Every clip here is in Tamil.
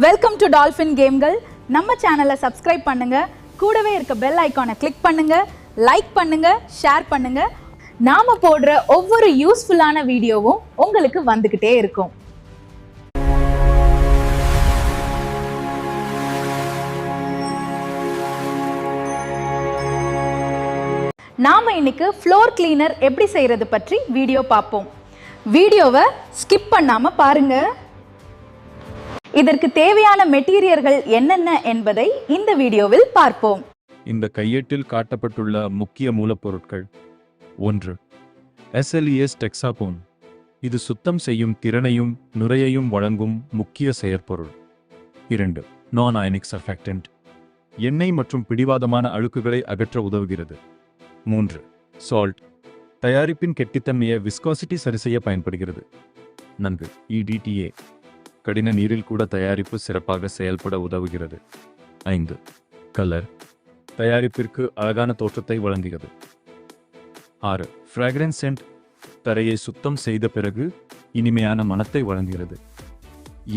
Welcome to dolphin கேம்கள். நம்ம சேனலை சப்ஸ்கிரைப் பண்ணுங்க, கூடவே இருக்க பெல் ஐகானை கிளிக் பண்ணுங்க, லைக் பண்ணுங்க, ஷேர் பண்ணுங்க. நாம போடுற ஒவ்வொரு யூஸ்ஃபுல்லான வீடியோவும் உங்களுக்கு வந்துகிட்டே இருக்கும். நாம இன்னைக்கு ஃப்ளோர் கிளீனர் எப்படி செய்யறது பற்றி வீடியோ பார்ப்போம். வீடியோவை ஸ்கிப் பண்ணாம பாருங்க. இதற்கு தேவையான மெட்டீரியல்கள் என்னென்ன என்பதை இந்த வீடியோவில் பார்ப்போம். இந்த கையேட்டில் காட்டப்பட்டுள்ள முக்கிய மூலப்பொருட்கள்: 1. SLES டெக்ஸாகோன். இது சுத்தம் செய்யும் திறனையும் நுரையையும் வழங்கும் முக்கிய செயற்பொருள். 2. நான் அயனிக் சர்ஃபெக்டன்ட். எண்ணெய் மற்றும் பிடிவாதமான அழுக்குகளை அகற்ற உதவுகிறது. 3. சால்ட். தயாரிப்பின் கெட்டித்தன்மையை விஸ்காசிட்டி சரிசெய்ய பயன்படுகிறது. 4. EDTA. கடின நீரில் கூட தயாரிப்பு சிறப்பாக செயல்பட உதவுகிறது. 5. கலர். தயாரிப்பிற்கு அழகான தோற்றத்தை வழங்குகிறது. 6. Fragrance scent. தரையை சுத்தம் செய்த பிறகு இனிமையான மணத்தை வழங்குகிறது.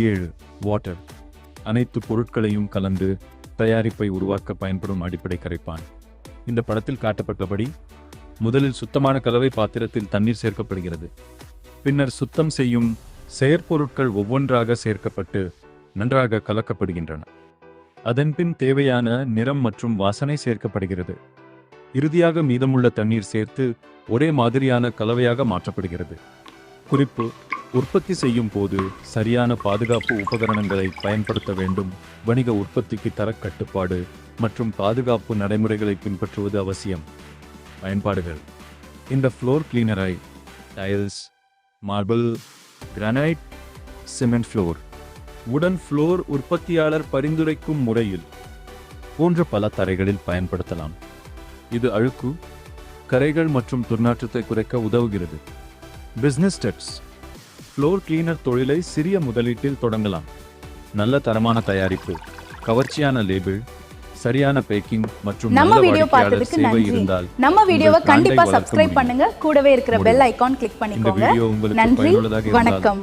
7. வாட்டர். அனைத்து பொருட்களையும் கலந்து தயாரிப்பை உருவாக்க பயன்படும் அடிப்படை கரைப்பான். இந்த படத்தில் காட்டப்பட்டபடி முதலில் சுத்தமான கலவை பாத்திரத்தில் தண்ணீர் சேர்க்கப்படுகிறது. பின்னர் சுத்தம் செய்யும் செயற்பொருட்கள் ஒவ்வொன்றாக சேர்க்கப்பட்டு நன்றாக கலக்கப்படுகின்றன. அதன்பின் தேவையான நிறம் மற்றும் வாசனை சேர்க்கப்படுகிறது. இறுதியாக மீதமுள்ள தண்ணீர் சேர்த்து ஒரே மாதிரியான கலவையாக மாற்றப்படுகிறது. குறிப்பு: உற்பத்தி செய்யும் போது சரியான பாதுகாப்பு உபகரணங்களை பயன்படுத்த வேண்டும். வணிக உற்பத்திக்கு தரக்கட்டுப்பாடு மற்றும் பாதுகாப்பு நடைமுறைகளை பின்பற்றுவது அவசியம். பயன்பாடுகள்: இந்த ஃப்ளோர் கிளீனரை tiles, marble, granite, cement floor, wooden floor உற்பத்தியாளர் பரிந்துரைக்கும் முறையில் போன்ற பல தரைகளில் பயன்படுத்தலாம். இது அழுக்கு, கரைகள் மற்றும் துர்நாற்றத்தை குறைக்க உதவுகிறது. பிசினஸ் ஸ்டெப்ஸ்: ஃப்ளோர் கிளீனர் தொழிலை சிறிய முதலீட்டில் தொடங்கலாம். நல்ல தரமான தயாரிப்பு, கவர்ச்சியான லேபிள், சரியான பேக்கிங் மற்றும் நம்ம வீடியோ பார்த்ததுக்கு நன்றி. நம்ம வீடியோவை கண்டிப்பா சப்ஸ்கிரைப் பண்ணுங்க, கூடவே இருக்கிற பெல் ஐகான் கிளிக் பண்ணிக்கோங்க. நன்றி, வணக்கம்.